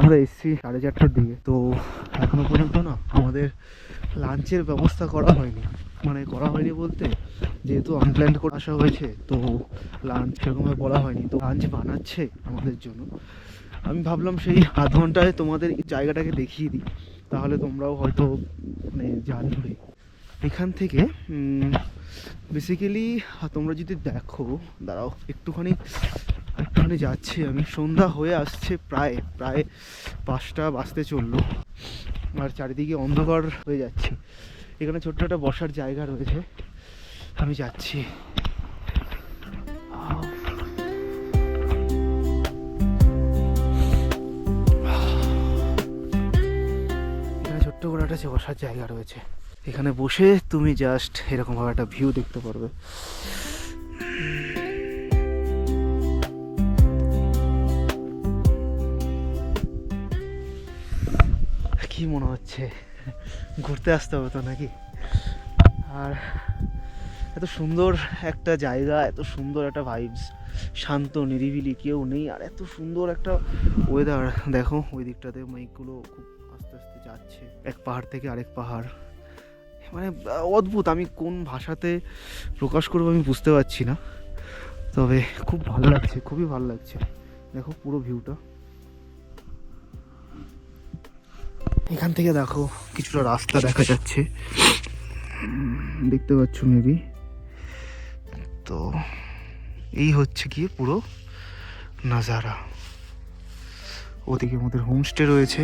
আমরা এসেছি 4:30টার দিকে, তো এখনো পর্যন্ত না আমাদের লাঞ্চের ব্যবস্থা করা হয়নি। মানে করা হয়নি বলতে, যেহেতু আনপ্ল্যান্ড করে আসা হয়েছে তো লাঞ্চ সেরকমভাবে বলা হয়নি, তো লাঞ্চ বানাচ্ছে আমাদের জন্য। আমি ভাবলাম সেই আধ ঘন্টায় তোমাদের এই জায়গাটাকে দেখিয়ে দিই, তাহলে তোমরাও হয়তো মানে জানবে। এখান থেকে বেসিক্যালি তোমরা যদি দেখো, দাঁড়াও একটুখানি যাচ্ছি আমি, সন্ধ্যা হয়ে আসছে, প্রায় 5টা বাজতে চললো, আর চারিদিকে অন্ধকার হয়ে যাচ্ছে। এখানে ছোট্ট একটা বসার জায়গা রয়েছে, আমি যাচ্ছি। এখানে ছোট্ট করে একটা বসার জায়গা রয়েছে, এখানে বসে তুমি জাস্ট এরকমভাবে একটা ভিউ দেখতে পারবে। কি মনে হচ্ছে ঘুরতে আসতে হবে তো নাকি? আর এত সুন্দর একটা জায়গা, এত সুন্দর একটা ভাইবস, শান্ত নিরিবিলি, কেউ নেই, আর এত সুন্দর একটা ওয়েদার। দেখো ওই দিকটাতে মেঘগুলো খুব আস্তে আস্তে যাচ্ছে এক পাহাড় থেকে আরেক পাহাড়, মানে অদ্ভুত। আমি কোন ভাষাতে প্রকাশ করবো আমি বুঝতে পারছি না, তবে খুব ভালো লাগছে, খুবই ভালো লাগছে। দেখো পুরো ভিউটা এখান থেকে, দেখো কিছুটা রাস্তা দেখা যাচ্ছে, দেখতে পাচ্ছ মেবি। তো এই হচ্ছে গিয়ে পুরো নাজারা। ওদিকে আমাদের হোমস্টে রয়েছে,